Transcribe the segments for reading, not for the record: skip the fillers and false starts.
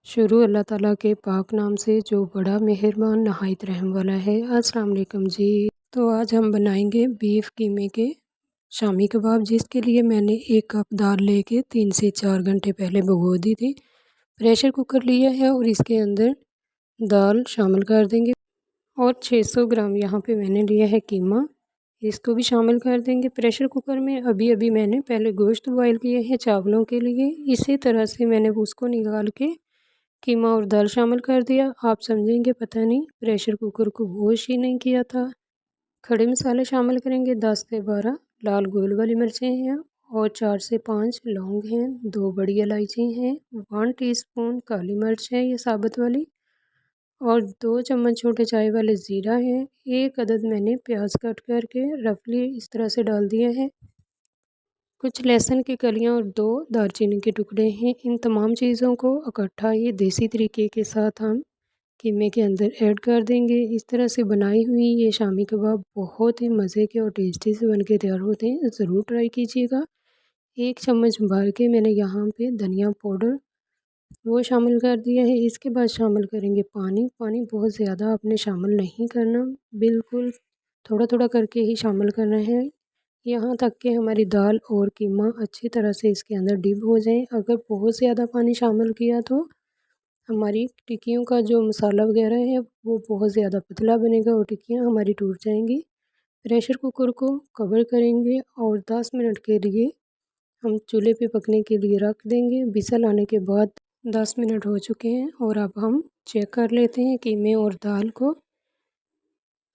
शुरू अल्लाह ताला के पाक नाम से जो बड़ा मेहरबान नहायत रहम वाला है। अस्सलाम वालेकुम जी। तो आज हम बनाएंगे बीफ कीमे के शामी कबाब, जिसके लिए मैंने 1 कप दाल लेके 3 से 4 घंटे पहले भिगो दी थी। प्रेशर कुकर लिया है और इसके अंदर दाल शामिल कर देंगे और 600 ग्राम यहाँ पे मैंने लिया है कीमा, इसको भी शामिल कर देंगे। प्रेशर कुकर में अभी अभी मैंने पहले गोश्त बॉयल किए हैं चावलों के लिए। इसी तरह से मैंने उसको निकाल के कीमा और दाल शामिल कर दिया। आप समझेंगे पता नहीं प्रेशर कुकर को वॉश ही नहीं किया था। खड़े मसाले शामिल करेंगे, 10 से 12 लाल गोल वाली मिर्चें हैं और 4 से 5 लौंग हैं, 2 बड़ी इलायची हैं, 1 टीस्पून काली मिर्च है ये साबुत वाली और 2 चम्मच छोटे चाय वाले ज़ीरा है। 1 अदद मैंने प्याज कट करके रफली इस तरह से डाल दिया है। कुछ लहसुन की कलियां और 2 दालचीनी के टुकड़े हैं। इन तमाम चीज़ों को इकट्ठा ये देसी तरीके के साथ हम कीमे के अंदर ऐड कर देंगे। इस तरह से बनाई हुई ये शामी कबाब बहुत ही मज़े के और टेस्टी से बनके तैयार होते हैं, ज़रूर ट्राई कीजिएगा। 1 चम्मच भर के मैंने यहाँ पे धनिया पाउडर वो शामिल कर दिया है। इसके बाद शामिल करेंगे पानी। पानी बहुत ज़्यादा आपने शामिल नहीं करना, बिल्कुल थोड़ा थोड़ा करके ही शामिल करना है, यहाँ तक कि हमारी दाल और कीमा अच्छी तरह से इसके अंदर डिप हो जाए। अगर बहुत ज़्यादा पानी शामिल किया तो हमारी टिक्कियों का जो मसाला वगैरह है वो बहुत ज़्यादा पतला बनेगा और टिक्कियाँ हमारी टूट जाएंगी। प्रेशर कुकर को कवर करेंगे और 10 मिनट के लिए हम चूल्हे पे पकने के लिए रख देंगे। विसल आने के बाद 10 मिनट हो चुके हैं और अब हम चेक कर लेते हैं कीमे और दाल को।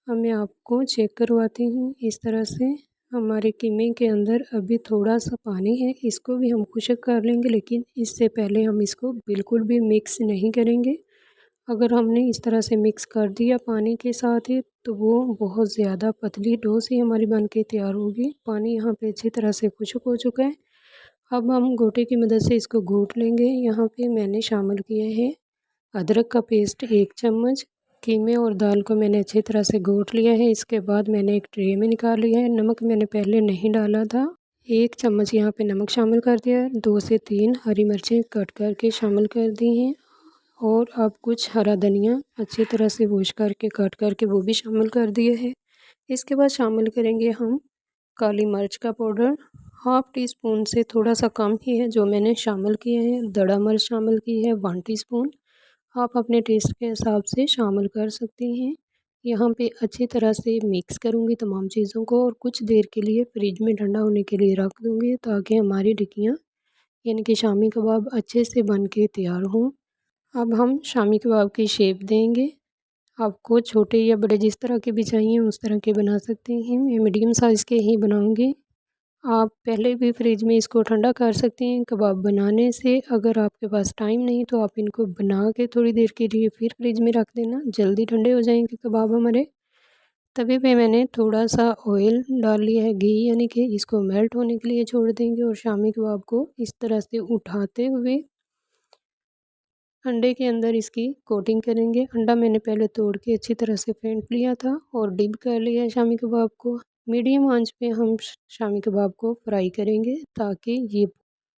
अब मैं आपको चेक करवाती हूँ। इस तरह से हमारे कीमे के अंदर अभी थोड़ा सा पानी है, इसको भी हम खुश्क कर लेंगे, लेकिन इससे पहले हम इसको बिल्कुल भी मिक्स नहीं करेंगे। अगर हमने इस तरह से मिक्स कर दिया पानी के साथ ही तो वो बहुत ज़्यादा पतली डो सी हमारी बन के तैयार होगी। पानी यहाँ पे अच्छी तरह से खुश्क हो चुका है। अब हम घोटे की मदद से इसको घोट लेंगे। यहाँ पे मैंने शामिल किया है अदरक का पेस्ट 1 चम्मच। कीमे और दाल को मैंने अच्छी तरह से घोट लिया है। इसके बाद मैंने एक ट्रे में निकाल लिया है। नमक मैंने पहले नहीं डाला था, 1 चम्मच यहाँ पे नमक शामिल कर दिया है। 2 से 3 हरी मिर्चें कट करके शामिल कर दी हैं और अब कुछ हरा धनिया अच्छी तरह से वॉश करके कट करके वो भी शामिल कर दिए है। इसके बाद शामिल करेंगे हम काली मिर्च का पाउडर, 1/2 टीस्पून से थोड़ा सा कम ही है जो मैंने शामिल किया है। दड़ा मिर्च शामिल की है 1 टीस्पून, आप अपने टेस्ट के हिसाब से शामिल कर सकती हैं। यहाँ पे अच्छी तरह से मिक्स करूँगी तमाम चीज़ों को और कुछ देर के लिए फ्रिज में ठंडा होने के लिए रख दूँगी, ताकि हमारी टिक्कियाँ यानी कि शामी कबाब अच्छे से बन के तैयार हों। अब हम शामी कबाब की शेप देंगे। आपको छोटे या बड़े जिस तरह के भी चाहिए उस तरह के बना सकते हैं। मैं मीडियम साइज़ के ही बनाऊँगी। आप पहले भी फ्रिज में इसको ठंडा कर सकते हैं कबाब बनाने से। अगर आपके पास टाइम नहीं तो आप इनको बना के थोड़ी देर के लिए फिर फ्रिज में रख देना, जल्दी ठंडे हो जाएंगे कबाब हमारे। तवे पे मैंने थोड़ा सा ऑयल डाल लिया है, घी, यानी कि इसको मेल्ट होने के लिए छोड़ देंगे और शामी कबाब को इस तरह से उठाते हुए अंडे के अंदर इसकी कोटिंग करेंगे। अंडा मैंने पहले तोड़ के अच्छी तरह से फेंट लिया था और डिप कर लिया है शामी कबाब को। मीडियम आंच पे हम शामी कबाब को फ्राई करेंगे ताकि ये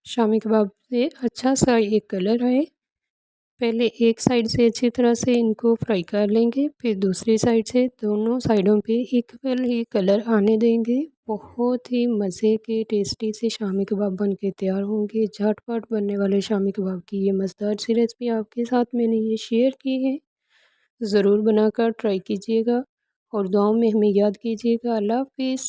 शामी कबाब से अच्छा सा एक कलर आए। पहले एक साइड से अच्छी तरह से इनको फ्राई कर लेंगे, फिर दूसरी साइड से दोनों साइडों पे इक्वल ही कलर आने देंगे। बहुत ही मज़े के टेस्टी से शामी कबाब बन के तैयार होंगे। झटपट बनने वाले शामी कबाब की ये मज़ेदार सी रेसिपी आपके साथ मैंने ये शेयर की है, ज़रूर बनाकर ट्राई कीजिएगा और दुआओं में हमें याद कीजिएगा। अल्लाह हाफिज़।